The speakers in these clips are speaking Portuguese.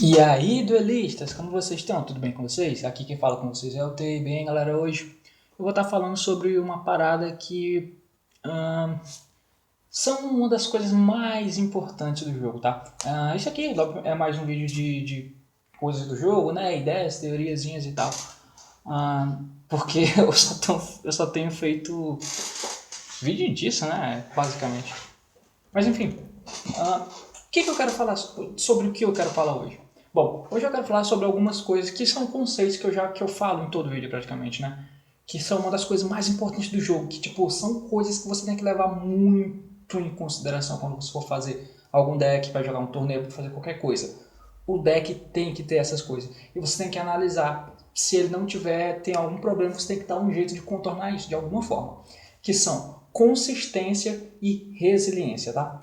E aí, duelistas, como vocês estão? Tudo bem com vocês? Aqui quem fala com vocês é o Tei. Bem, galera, hoje eu vou estar falando sobre uma parada que são uma das coisas mais importantes do jogo, tá? Isso aqui é mais um vídeo de coisas do jogo, né? Ideias, teoriazinhas e tal. Porque eu só tenho feito vídeo disso, né? Basicamente. Mas enfim, o que eu quero falar sobre o que eu quero falar hoje? Bom, hoje eu quero falar sobre algumas coisas que são conceitos que eu falo em todo vídeo praticamente, né? Que são uma das coisas mais importantes do jogo, que tipo, são coisas que você tem que levar muito em consideração quando você for fazer algum deck, para jogar um torneio, para fazer qualquer coisa. O deck tem que ter essas coisas. E você tem que analisar. Se ele não tiver, tem algum problema, você tem que dar um jeito de contornar isso de alguma forma. Que são consistência e resiliência, tá?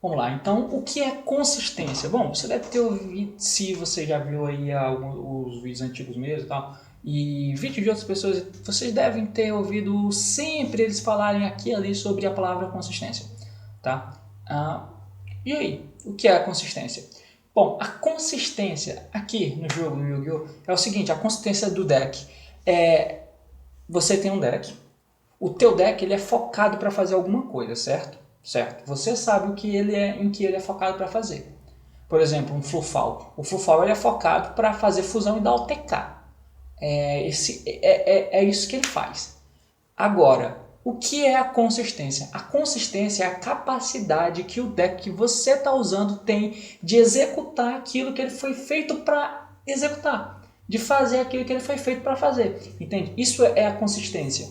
Vamos lá, então o que é consistência? Bom, você deve ter ouvido, se você já viu aí os vídeos antigos mesmo e tal, e vídeos de outras pessoas, vocês devem ter ouvido sempre eles falarem aqui e ali sobre a palavra consistência, tá? E aí, o que é a consistência? Bom, a consistência aqui no jogo, no Yu-Gi-Oh! É o seguinte, a consistência do deck é, você tem um deck, o teu deck ele é focado para fazer alguma coisa, certo? Certo. Você sabe o que ele é, em que ele é focado para fazer. Por exemplo, um Flufal. O Flufal ele é focado para fazer fusão e dar OTK. É isso que ele faz. Agora, o que é a consistência? A consistência é a capacidade que o deck que você está usando tem de executar aquilo que ele foi feito para executar. De fazer aquilo que ele foi feito para fazer. Entende? Isso é a consistência.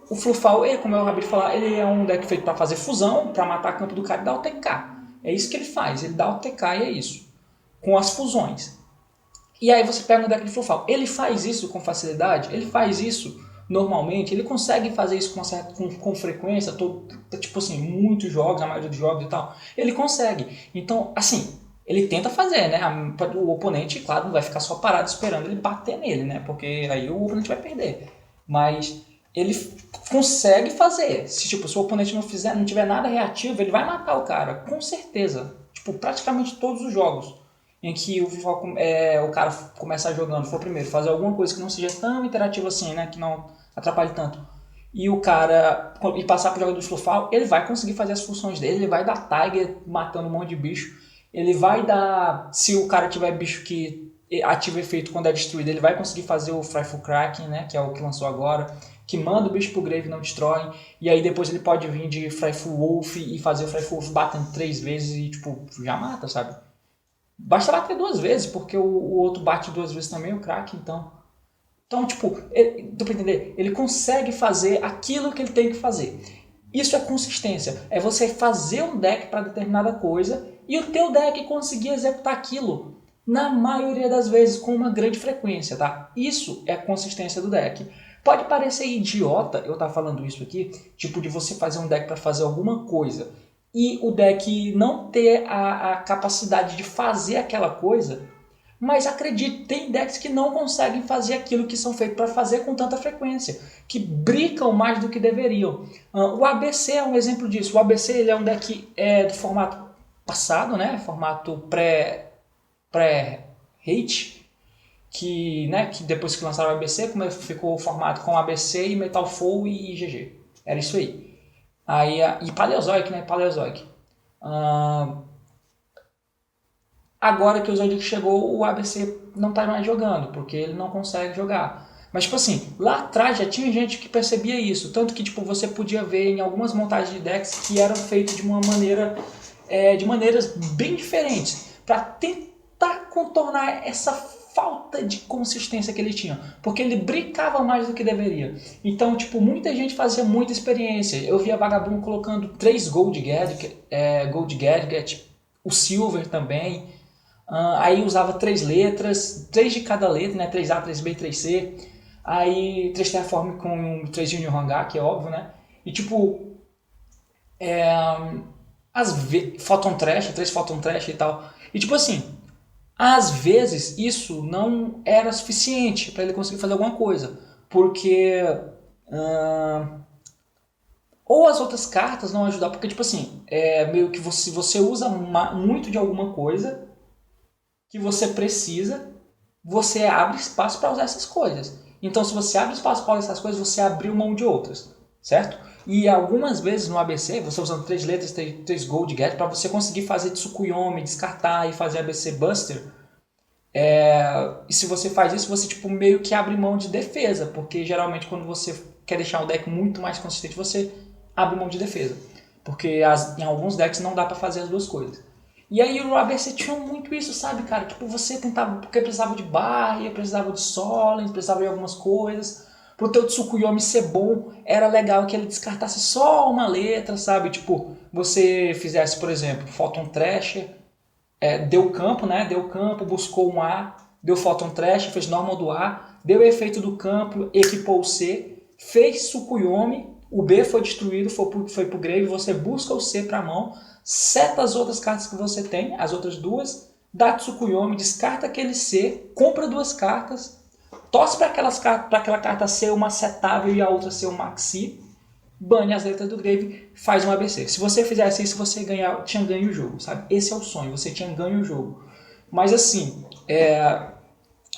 O Flufal, como eu acabei de falar, ele é um deck feito para fazer fusão, para matar campo do cara e dar o TK. É isso que ele faz, ele dá o TK e é isso. Com as fusões. E aí você pega um deck de Flufal. Ele faz isso com facilidade? Ele faz isso normalmente? Ele consegue fazer isso com frequência? Tipo assim, muitos jogos, a maioria dos jogos e tal. Ele consegue. Então, assim, ele tenta fazer, né? O oponente, claro, não vai ficar só parado esperando ele bater nele, né? Porque aí o oponente vai perder. Mas ele consegue fazer. Se o oponente não tiver nada reativo, ele vai matar o cara, com certeza. Tipo, praticamente todos os jogos em que o cara começar jogando, for primeiro, fazer alguma coisa que não seja tão interativa assim, né, que não atrapalhe tanto, e o cara e passar pro jogador de Flufal, ele vai conseguir fazer as funções dele, ele vai dar Tiger matando um monte de bicho, ele vai dar, se o cara tiver bicho que ativa efeito quando é destruído, ele vai conseguir fazer o Frightful Kraken, né, que é o que lançou agora, que manda o bicho pro grave e não destrói, e aí depois ele pode vir de Frightful Wolf e fazer o Frightful Wolf batendo 3 vezes e tipo, já mata, sabe? Basta bater 2 vezes, porque o outro bate 2 vezes também, o crack, então. Então, tipo, dá pra entender? Ele consegue fazer aquilo que ele tem que fazer. Isso é consistência. É você fazer um deck para determinada coisa e o teu deck conseguir executar aquilo na maioria das vezes com uma grande frequência, tá? Isso é a consistência do deck. Pode parecer idiota eu estar falando isso aqui, tipo de você fazer um deck para fazer alguma coisa e o deck não ter a capacidade de fazer aquela coisa, mas acredite, tem decks que não conseguem fazer aquilo que são feitos para fazer com tanta frequência, que brincam mais do que deveriam. O ABC é um exemplo disso. O ABC ele é um deck do formato passado, né? Formato pré-hate, que depois que lançaram o ABC, ficou o formato com ABC e Metalfall e GG. Era isso aí. E Paleozoic, né? Paleozoic. Agora que o Zodiac chegou, o ABC não está mais jogando, porque ele não consegue jogar. Mas, tipo assim, lá atrás já tinha gente que percebia isso. Tanto que, tipo, você podia ver em algumas montagens de decks que eram feitas de uma maneira, de maneiras bem diferentes, para tentar contornar essa falta de consistência que ele tinha. Porque ele brincava mais do que deveria. Então, tipo, muita gente fazia muita experiência. Eu via Vagabundo colocando 3 Gold Gadget, o Silver também. Aí usava 3 letras, 3 de cada letra, né? 3A, 3B e 3C. Aí 3 Terraform com 3 Junior Hangar, que é óbvio, né? E tipo, Photon Trash, 3 Photon Trash e tal. E tipo assim, às vezes isso não era suficiente para ele conseguir fazer alguma coisa. Porque ou as outras cartas não ajudar, porque tipo assim, é meio que você usa muito de alguma coisa que você precisa, você abre espaço para usar essas coisas. Então, se você abre espaço para usar essas coisas, você abriu mão de outras, certo? E algumas vezes no ABC, você usando 3 letras, 3 Gold Get, para você conseguir fazer Tsukuyomi, descartar e fazer ABC Buster. E se você faz isso, você tipo, meio que abre mão de defesa, porque geralmente quando você quer deixar um deck muito mais consistente, você abre mão de defesa. Porque em alguns decks não dá para fazer as duas coisas. E aí o ABC tinha muito isso, sabe, cara? Tipo, você tentava, porque precisava de barra, precisava de Solens, precisava de algumas coisas. Pro teu Tsukuyomi ser bom, era legal que ele descartasse só uma letra, sabe? Tipo, você fizesse, por exemplo, Photon Thrasher, deu campo, né? Deu campo, buscou um A, deu Photon Thrasher, fez normal do A, deu efeito do campo, equipou o C, fez Tsukuyomi, o B foi destruído, foi pro grave, você busca o C pra mão, seta as outras cartas que você tem, as outras duas, dá Tsukuyomi, descarta aquele C, compra 2 cartas, torce para aquela carta ser uma setável e a outra ser um maxi, bane as letras do grave, faz um ABC. Se você fizesse isso, você tinha ganho o jogo, sabe? Esse é o sonho, você tinha ganho o jogo. Mas assim,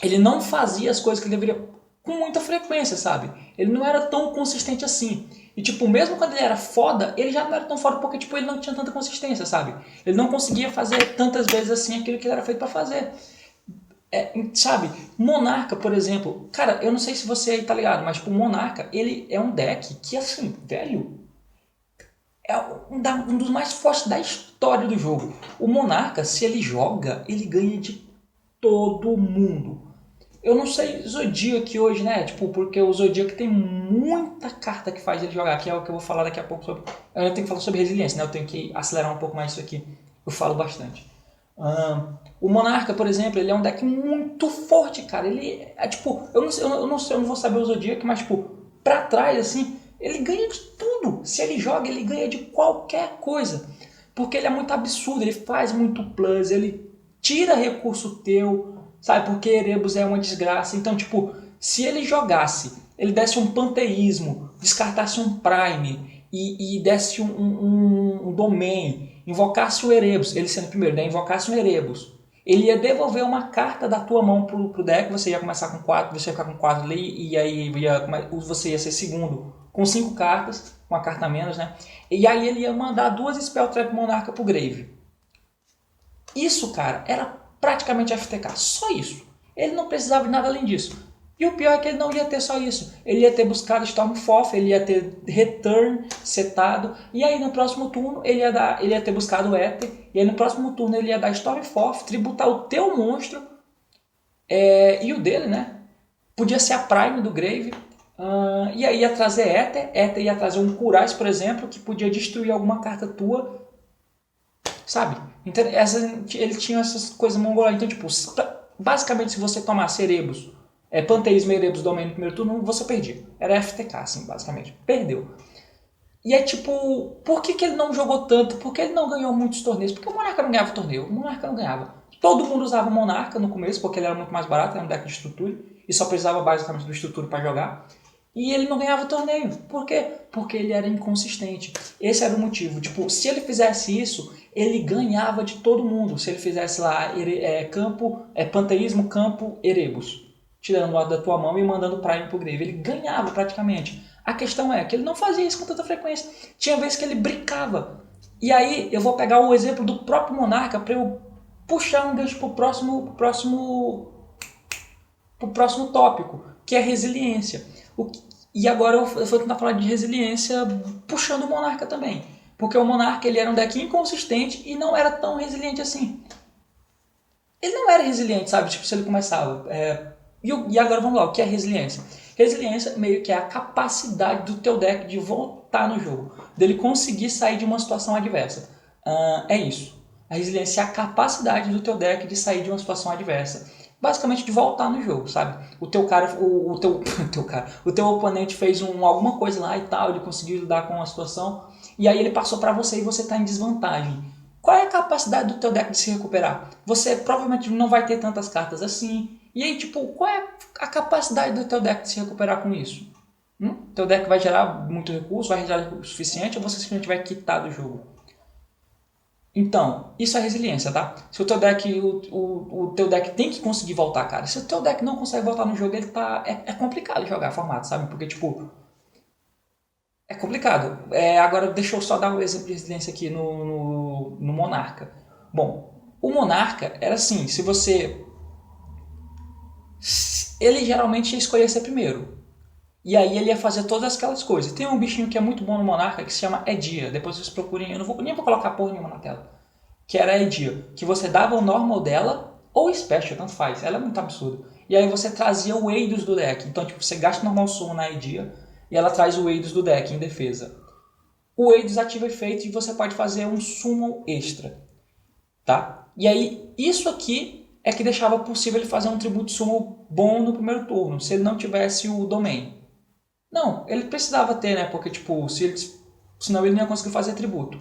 ele não fazia as coisas que ele deveria com muita frequência, sabe? Ele não era tão consistente assim. E tipo, mesmo quando ele era foda, ele já não era tão foda porque tipo, ele não tinha tanta consistência, sabe? Ele não conseguia fazer tantas vezes assim aquilo que ele era feito para fazer. Sabe, Monarca, por exemplo, cara, eu não sei se você aí tá ligado, mas tipo, Monarca, ele é um deck que, assim, velho, é um dos mais fortes da história do jogo. O Monarca, se ele joga, ele ganha de todo mundo. Eu não sei Zodiac hoje, né? Tipo, porque o Zodiac tem muita carta que faz ele jogar, que é o que eu vou falar daqui a pouco sobre. Eu tenho que falar sobre resiliência, né? Eu tenho que acelerar um pouco mais isso aqui. Eu falo bastante. O Monarca, por exemplo, ele é um deck muito forte, cara. Ele é tipo, eu não vou saber o Zodiac, mas tipo, pra trás, assim, ele ganha de tudo. Se ele joga, ele ganha de qualquer coisa. Porque ele é muito absurdo, ele faz muito plus, ele tira recurso teu, sabe? Porque Erebus é uma desgraça. Então, tipo, se ele jogasse, ele desse um panteísmo, descartasse um Prime e desse um domain, invocasse o Erebus, ele sendo primeiro, né? Invocasse um Erebus, ele ia devolver uma carta da tua mão pro deck, você ia começar com 4, você ia ficar com 4 ali, e aí você ia ser segundo com 5 cartas, uma carta a menos, né? E aí ele ia mandar 2 Spell Trap Monarca pro Grave. Isso, cara, era praticamente FTK, só isso. Ele não precisava de nada além disso. E o pior é que ele não ia ter só isso. Ele ia ter buscado Stormforth, ele ia ter Return setado, e aí no próximo turno ele ia ter buscado o Ether, e aí no próximo turno ele ia dar Stormforth, tributar o teu monstro, e o dele, né? Podia ser a Prime do Grave, e aí ia trazer Ether ia trazer um Kurais, por exemplo, que podia destruir alguma carta tua, sabe? Então, ele tinha essas coisas mongoladas. Então, tipo, basicamente, se você tomasse Erebus, Panteísmo e Erebus Domain no primeiro turno, você perdia. Era FTK, assim, basicamente. Perdeu. E é tipo, por que ele não jogou tanto? Por que ele não ganhou muitos torneios? Porque o Monarca não ganhava torneio. O Monarca não ganhava. Todo mundo usava o Monarca no começo, porque ele era muito mais barato, era um deck de estrutura, e só precisava basicamente do estrutura para jogar. E ele não ganhava torneio. Por quê? Porque ele era inconsistente. Esse era o motivo. Tipo, se ele fizesse isso, ele ganhava de todo mundo. Se ele fizesse lá panteísmo, campo, Erebus, tirando o lado da tua mão e mandando Prime pro Grave, ele ganhava praticamente. A questão é que ele não fazia isso com tanta frequência. Tinha vezes que ele brincava. E aí eu vou pegar o exemplo do próprio Monarca para eu puxar um gancho pro próximo tópico, que é resiliência. E agora eu vou tentar falar de resiliência puxando o Monarca também. Porque o Monarca ele era um deck inconsistente e não era tão resiliente assim. Ele não era resiliente, sabe? Tipo, se ele começava. E agora vamos lá, o que é resiliência? Resiliência meio que é a capacidade do teu deck de voltar no jogo. Dele conseguir sair de uma situação adversa. É isso. A resiliência é a capacidade do teu deck de sair de uma situação adversa. Basicamente de voltar no jogo, sabe? O teu cara, o teu oponente fez alguma coisa lá e tal, ele conseguiu lidar com a situação, e aí ele passou para você e você está em desvantagem. Qual é a capacidade do teu deck de se recuperar? Você provavelmente não vai ter tantas cartas assim. E aí, tipo, qual é a capacidade do teu deck de se recuperar com isso? Teu deck vai gerar muito recurso, vai gerar o suficiente ou você simplesmente vai quitar do jogo? Então, isso é resiliência, tá? Se o teu deck, o teu deck tem que conseguir voltar, cara. Se o teu deck não consegue voltar no jogo, ele tá. É complicado jogar formato, sabe? Porque, tipo, é complicado. Agora, deixa eu só dar um exemplo de resiliência aqui no Monarca. Bom, o Monarca era assim: se você. Ele geralmente ia escolher ser primeiro. E aí ele ia fazer todas aquelas coisas. Tem um bichinho que é muito bom no Monarca que se chama Edia. Depois vocês procurem, eu não vou, nem vou colocar porra nenhuma na tela. Que era a Edia. Que você dava o normal dela ou special, tanto faz. Ela é muito absurda. E aí você trazia o Eidos do deck. Então, tipo, você gasta o normal summon na Edia e ela traz o Eidos do deck em defesa. O Eidos ativa efeito e você pode fazer um summon extra. Tá? E aí, isso aqui é que deixava possível ele fazer um tributo summon bom no primeiro turno, se ele não tivesse o domain. Não, ele precisava ter, né? Porque, tipo, senão ele não ia conseguir fazer tributo.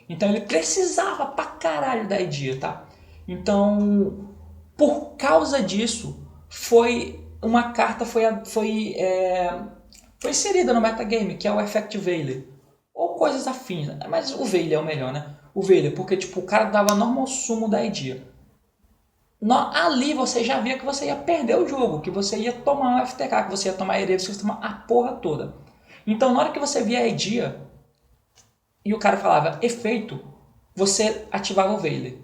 Então ele precisava pra caralho da idea, tá? Então, por causa disso, foi uma carta foi inserida no metagame, que é o Effect Veiler. Ou coisas afins, né? Mas o Veiler é o melhor, né? O Veiler, porque tipo, o cara dava normal sumo da idea. Ali você já via que você ia perder o jogo, que você ia tomar um FTK, que você ia tomar Erebus, que você ia tomar a porra toda. Então, na hora que você via a Edia e o cara falava efeito, você ativava o Veiler,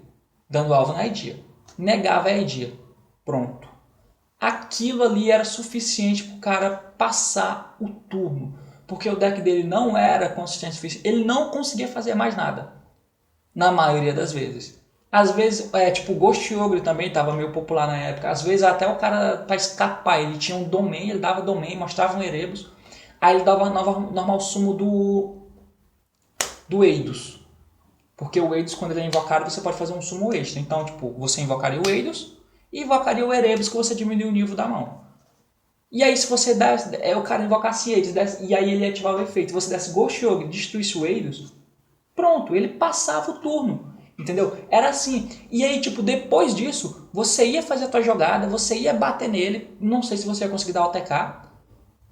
dando alvo na Edia. Negava a Edia. Pronto. Aquilo ali era suficiente para o cara passar o turno. Porque o deck dele não era consistente o suficiente. Ele não conseguia fazer mais nada. Na maioria das vezes. Às vezes, tipo, o Ghost Ogre também estava meio popular na época. Às vezes até o cara, para escapar, ele tinha um domain, ele dava domain, mostrava um Erebus. Aí ele dava normal sumo do Eidos. Porque o Eidos, quando ele é invocado, você pode fazer um sumo extra. Então, tipo, você invocaria o Eidos e invocaria o Erebus, que você diminui o nível da mão. E aí, se você desse, o cara invocasse Eidos, e aí ele ativava o efeito, você desse Ghost Ogre e destruísse o Eidos, pronto, ele passava o turno. Entendeu? Era assim. E aí, tipo, depois disso, você ia fazer a tua jogada, você ia bater nele. Não sei se você ia conseguir dar o TK,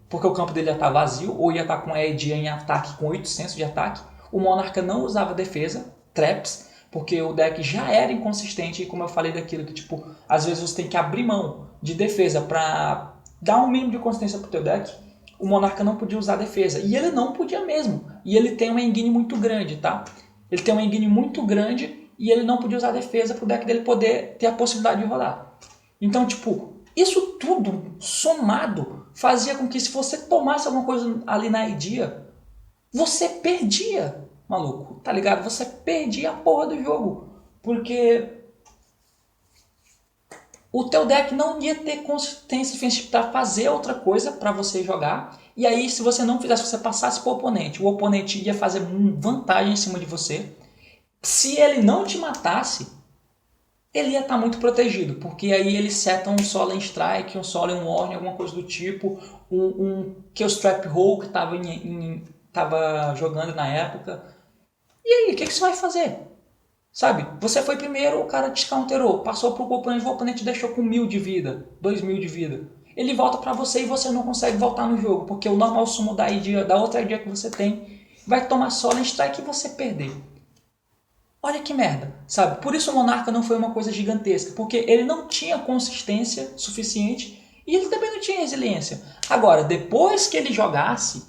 porque o campo dele ia estar vazio, ou ia estar com a Edia em ataque, com 800 de ataque. O Monarca não usava defesa, traps, porque o deck já era inconsistente, e como eu falei daquilo, que tipo, às vezes você tem que abrir mão de defesa para dar um mínimo de consistência pro teu deck. O Monarca não podia usar defesa, e ele não podia mesmo. E ele tem uma engine muito grande, tá? Ele tem uma engine muito grande e ele não podia usar defesa pro deck dele poder ter a possibilidade de rodar. Então, tipo, isso tudo somado fazia com que se você tomasse alguma coisa ali na idea, você perdia, maluco, tá ligado? Você perdia a porra do jogo. Porque o teu deck não ia ter consistência suficiente para fazer outra coisa para você jogar. E aí, se você não fizesse, você passasse pro oponente, o oponente ia fazer vantagem em cima de você. Se ele não te matasse, ele ia estar muito protegido, porque aí ele seta um Solemn Strike, um Solemn Warning, alguma coisa do tipo, um Killstrap Hole que estava jogando na época. E aí, o que você vai fazer? Sabe? Você foi primeiro, o cara te counterou, passou pro oponente, o oponente deixou com 1000 de vida, 2000 de vida. Ele volta pra você e você não consegue voltar no jogo, porque o normal sumo da outra idea que você tem vai tomar Solemn Strike e você perder. Olha que merda, sabe? Por isso o Monarca não foi uma coisa gigantesca, porque ele não tinha consistência suficiente e ele também não tinha resiliência. Agora, depois que ele jogasse,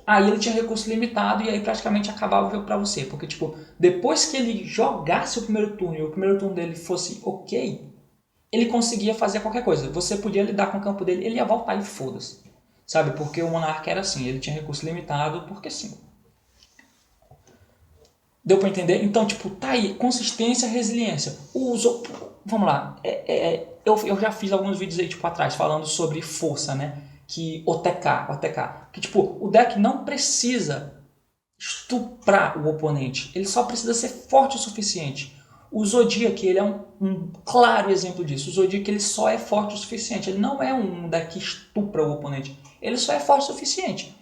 aí ele tinha recurso limitado e aí praticamente acabava o jogo pra você. Porque, tipo, depois que ele jogasse o primeiro turno e o primeiro turno dele fosse ok, ele conseguia fazer qualquer coisa. Você podia lidar com o campo dele, ele ia voltar e foda-se. Sabe? Porque o Monarca era assim, ele tinha recurso limitado porque sim. Deu pra entender? Então, tipo, tá aí, consistência, resiliência. Vamos lá, eu já fiz alguns vídeos aí, tipo, atrás, falando sobre força, né? Que OTK. Que, tipo, o deck não precisa estuprar o oponente. Ele só precisa ser forte o suficiente. O Zodiac, ele é um claro exemplo disso. O Zodiac, ele só é forte o suficiente. Ele não é um deck que estupra o oponente. Ele só é forte o suficiente.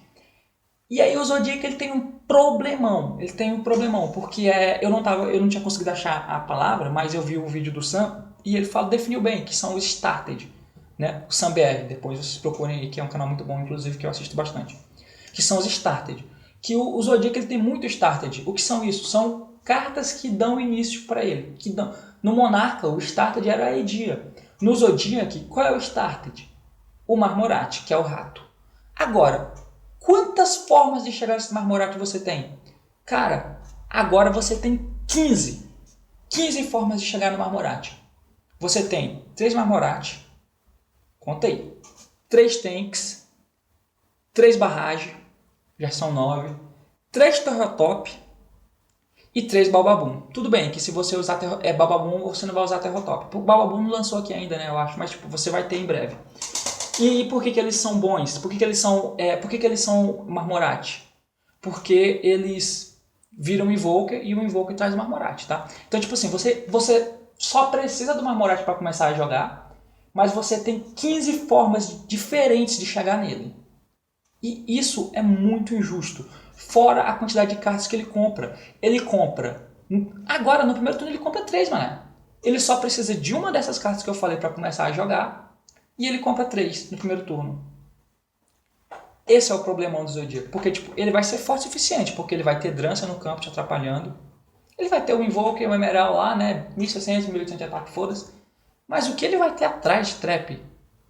E aí o Zodiac ele tem um problemão. Ele tem um problemão, porque eu não tinha conseguido achar a palavra, mas eu vi o vídeo do Sam e ele definiu bem, que são os started. né? O SamBR, depois vocês procurem aí, que é um canal muito bom, inclusive, que eu assisto bastante. Que são os Started. Que o Zodiac ele tem muito Started. O que são isso? São cartas que dão início para ele. Que dão... No Monarca, o Started era a Edia. No Zodiac, qual é o Started? O Marmorate, que é o rato. Agora, quantas formas de chegar nesse Marmorate você tem? Cara, agora você tem 15. 15 formas de chegar no Marmorate. Você tem 3 Marmorate, contei, 3 tanks, 3 barragem, já são 9, 3 Terrotop e 3 Balbabum. Tudo bem que se você usar Balbabum, você não vai usar Terrotop. O Balbabum não lançou aqui ainda, né, eu acho, mas tipo, você vai ter em breve. E por que eles são bons? Por que eles são Marmorate? Porque eles viram Invoker e o Invoker traz Marmorate, tá? Então, tipo assim, você só precisa do Marmorate para começar a jogar, mas você tem 15 formas diferentes de chegar nele. E isso é muito injusto. Fora a quantidade de cartas que ele compra. Ele compra... Agora, no primeiro turno, ele compra 3, mané. Ele só precisa de uma dessas cartas que eu falei para começar a jogar. E ele compra 3 no primeiro turno. Esse é o problemão do Zodiac. Porque tipo, ele vai ser forte o suficiente. Porque ele vai ter Drança no campo te atrapalhando. Ele vai ter o Invoker, o Emerald lá, né? 1600, 1800 de ataque, foda-se. Mas o que ele vai ter atrás de Trap,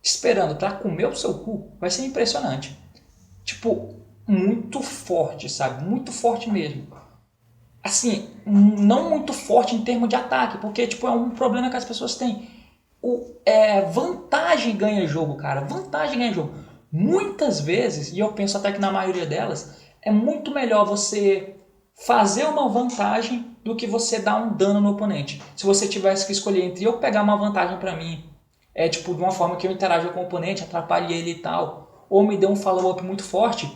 esperando pra comer o seu cu, vai ser impressionante. Tipo, muito forte, sabe? Muito forte mesmo. Assim, não muito forte em termos de ataque. Porque tipo, é um problema que as pessoas têm. Vantagem ganha jogo, cara. Vantagem ganha jogo. Muitas vezes, e eu penso até que na maioria delas, é muito melhor você fazer uma vantagem do que você dar um dano no oponente. Se você tivesse que escolher entre eu pegar uma vantagem pra mim, tipo, de uma forma que eu interaja com o oponente, atrapalhe ele e tal, ou me dê um follow-up muito forte,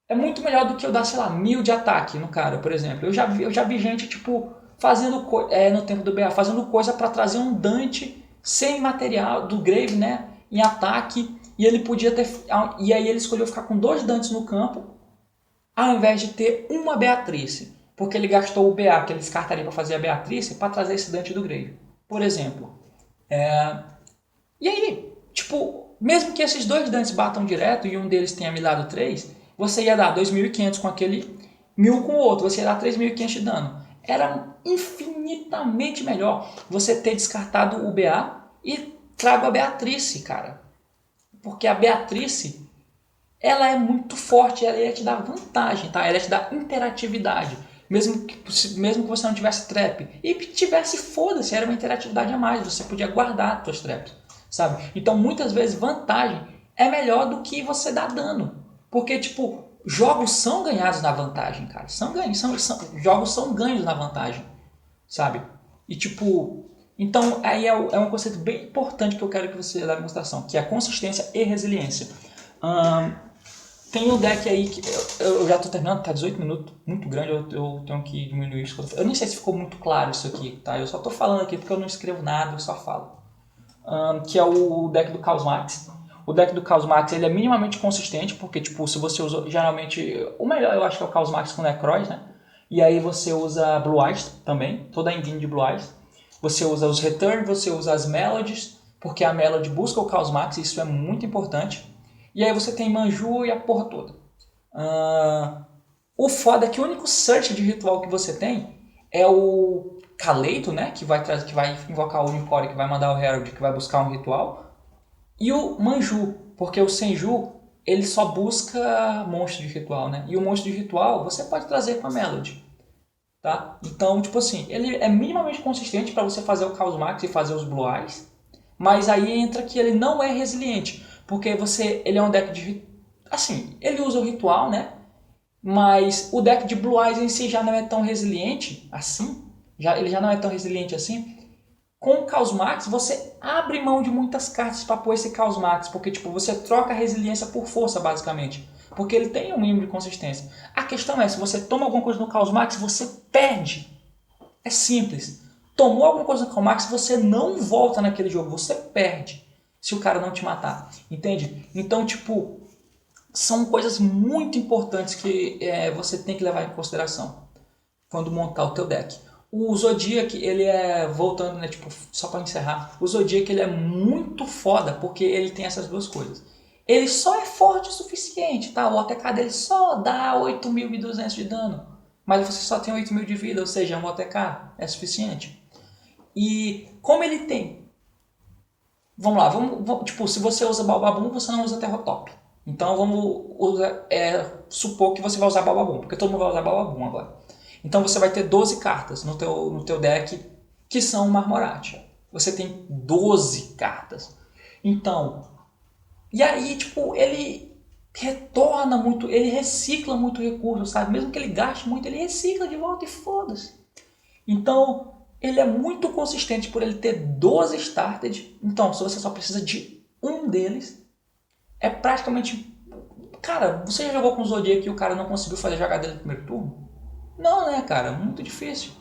é muito melhor do que eu dar, sei lá, 1000 de ataque no cara, por exemplo. Eu já vi gente, tipo, fazendo no tempo do BA, fazendo coisa pra trazer um Dante sem material do Grave, né, em ataque, e ele podia ter, e aí ele escolheu ficar com 2 Dantes no campo, ao invés de ter uma Beatrice, porque ele gastou o BA que ele descartaria para fazer a Beatrice para trazer esse Dante do Grave, por exemplo. E aí, tipo, mesmo que esses 2 Dantes batam direto e um deles tenha me dado 3, você ia dar 2.500 com aquele, 1.000 com o outro, você ia dar 3.500 de dano. Era infinitamente melhor você ter descartado o BA e trago a Beatrice, cara. Porque a Beatrice, ela é muito forte, ela ia te dar vantagem, tá? Ela ia te dar interatividade. Mesmo que você não tivesse trap. E tivesse, foda-se, era uma interatividade a mais. Você podia guardar as suas traps, sabe? Então, muitas vezes, vantagem é melhor do que você dar dano. Porque, tipo, jogos são ganhados na vantagem, cara. Jogos são ganhos na vantagem, sabe? E, tipo... Então, aí é um conceito bem importante que eu quero que você leve em consideração, que é a consistência e resiliência. Tem um deck aí que eu já estou terminando, tá 18 minutos, muito grande, eu tenho que diminuir isso. Eu nem sei se ficou muito claro isso aqui, tá? Eu só estou falando aqui porque eu não escrevo nada, eu só falo. Que é o deck do Chaos Max. O deck do Chaos Max ele é minimamente consistente, porque tipo, se você usa, geralmente, o melhor eu acho que é o Chaos Max com Necroz, né? E aí você usa Blue Eyes também, toda a engine de Blue Eyes. Você usa os Return, você usa as Melodies, porque a Melody busca o Chaos Max, e isso é muito importante. E aí você tem Manju e a porra toda. O foda é que o único search de ritual que você tem é o Kaleito, né? Que vai invocar o Unicore, que vai mandar o Herald, que vai buscar um ritual. E o Manju, porque o Senju, ele só busca monstro de ritual, né? E o monstro de ritual você pode trazer com a Melody. Tá? Então, tipo assim, ele é minimamente consistente para você fazer o Chaos Max e fazer os Blue Eyes, mas aí entra que ele não é resiliente, porque ele é um deck de... Assim, ele usa o ritual, né? Mas o deck de Blue Eyes em si já não é tão resiliente assim, ele já não é tão resiliente assim. Com o Chaos Max, você abre mão de muitas cartas para pôr esse Chaos Max, porque tipo, você troca a resiliência por força, basicamente. Porque ele tem um mínimo de consistência. A questão é, se você toma alguma coisa no Chaos Max, você perde. É simples. Tomou alguma coisa no Chaos Max, você não volta naquele jogo, você perde. Se o cara não te matar. Entende? Então, tipo, são coisas muito importantes que você tem que levar em consideração quando montar o teu deck. O Zodiac, ele é, voltando, né, tipo, só pra encerrar, o Zodiac ele é muito foda porque ele tem essas duas coisas. Ele só é forte o suficiente, tá? O OTK dele só dá 8.200 de dano, mas você só tem 8.000 de vida, ou seja, um OTK é suficiente. E como ele tem... Vamos lá, tipo, se você usa Balbabum, você não usa Terrotop. Então supor que você vai usar Balbabum, porque todo mundo vai usar Balbabum agora. Então você vai ter 12 cartas no teu deck que são Marmoratia. Você tem 12 cartas. Então, e aí, tipo, ele retorna muito, ele recicla muito recurso, sabe? Mesmo que ele gaste muito, ele recicla de volta e foda-se. Então, ele é muito consistente por ele ter 12 started. Então, se você só precisa de um deles, é praticamente... Cara, você já jogou com o Zodiac e o cara não conseguiu fazer a jogada dele no primeiro turno? Não, né, cara? Muito difícil.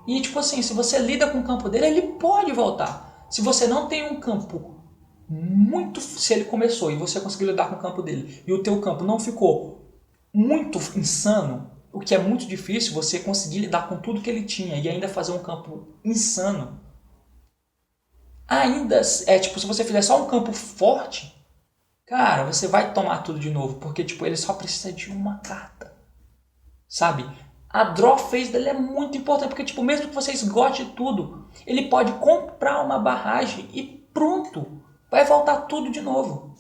E, tipo assim, se você lida com o campo dele, ele pode voltar. Se você não tem um campo muito... Se ele começou e você conseguiu lidar com o campo dele e o teu campo não ficou muito insano, o que é muito difícil, você conseguir lidar com tudo que ele tinha e ainda fazer um campo insano. Ainda é tipo, se você fizer só um campo forte, cara, você vai tomar tudo de novo, porque tipo, ele só precisa de uma carta. Sabe? A draw phase dele é muito importante, porque tipo, mesmo que você esgote tudo, ele pode comprar uma barragem e pronto, vai voltar tudo de novo.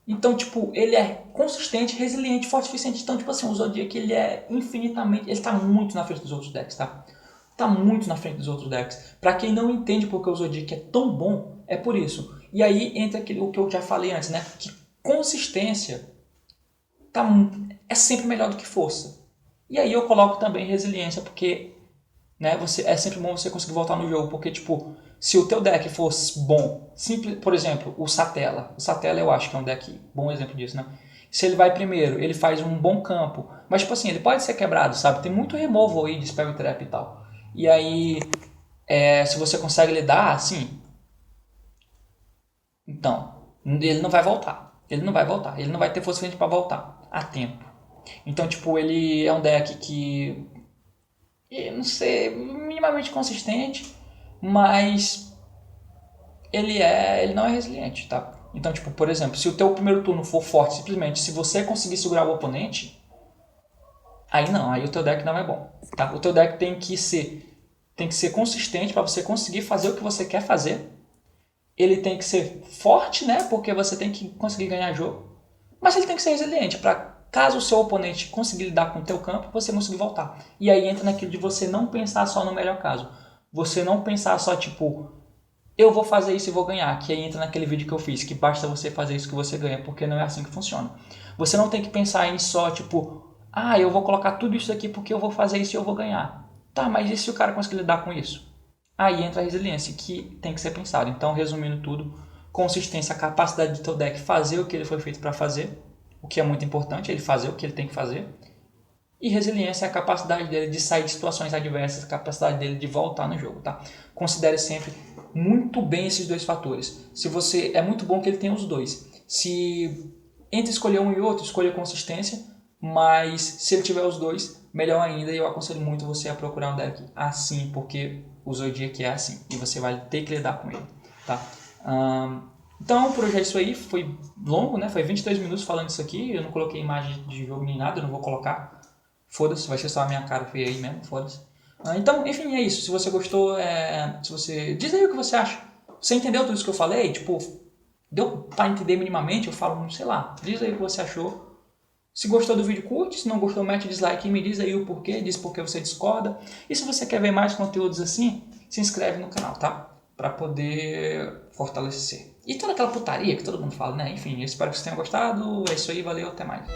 Então, tipo, ele é consistente, resiliente, forte o suficiente. Então, tipo assim, o Zodiac, ele é infinitamente... Ele tá muito na frente dos outros decks, tá? Tá muito na frente dos outros decks. Pra quem não entende porque o Zodiac é tão bom, é por isso. E aí entra o que eu já falei antes, né? Que consistência é sempre melhor do que força. E aí eu coloco também resiliência, porque né, é sempre bom você conseguir voltar no jogo. Porque, tipo, se o teu deck fosse bom, simples, por exemplo, o Satella. O Satella eu acho que é um deck, bom exemplo disso, né? Se ele vai primeiro, ele faz um bom campo. Mas, tipo assim, ele pode ser quebrado, sabe? Tem muito removal aí de Spell Trap e tal. E aí, se você consegue lidar, assim... Então, ele não vai voltar. Ele não vai voltar. Ele não vai ter força suficiente pra voltar a tempo. Então, tipo, ele é um deck que... não sei, minimamente consistente, mas ele não é resiliente, tá? Então, tipo, por exemplo, se o teu primeiro turno for forte, simplesmente, se você conseguir segurar o oponente, aí não, aí o teu deck não é bom, tá? O teu deck tem que ser consistente para você conseguir fazer o que você quer fazer. Ele tem que ser forte, né? Porque você tem que conseguir ganhar jogo. Mas ele tem que ser resiliente para caso o seu oponente conseguir lidar com o teu campo, você conseguir voltar. E aí entra naquilo de você não pensar só no melhor caso. Você não pensar só tipo, eu vou fazer isso e vou ganhar. Que aí entra naquele vídeo que eu fiz, que basta você fazer isso que você ganha, porque não é assim que funciona. Você não tem que pensar em só tipo, eu vou colocar tudo isso aqui porque eu vou fazer isso e eu vou ganhar. Tá, mas e se o cara conseguir lidar com isso? Aí entra a resiliência, que tem que ser pensado. Então, resumindo tudo, consistência, a capacidade do teu deck fazer o que ele foi feito para fazer, o que é muito importante, ele fazer o que ele tem que fazer. E resiliência é a capacidade dele de sair de situações adversas, a capacidade dele de voltar no jogo, tá? Considere sempre muito bem esses dois fatores. É muito bom que ele tenha os dois. Se entre escolher um e outro, escolha consistência, mas se ele tiver os dois, melhor ainda, e eu aconselho muito você a procurar um deck assim, porque o Zodiac é assim, e você vai ter que lidar com ele, tá? Então, por hoje é isso aí, foi longo, né? Foi 22 minutos falando isso aqui, eu não coloquei imagem de jogo nem nada, eu não vou colocar. Foda-se, vai ser só a minha cara feia aí mesmo, foda-se. Então, enfim, é isso. Se você gostou, diz aí o que você acha. Você entendeu tudo isso que eu falei? Tipo, deu pra entender minimamente? Eu falo, sei lá, diz aí o que você achou. Se gostou do vídeo, curte. Se não gostou, mete dislike e me diz aí o porquê. Diz por que você discorda. E se você quer ver mais conteúdos assim, se inscreve no canal, tá? Pra poder fortalecer. E toda aquela putaria que todo mundo fala, né? Enfim, eu espero que vocês tenham gostado. É isso aí, valeu, até mais.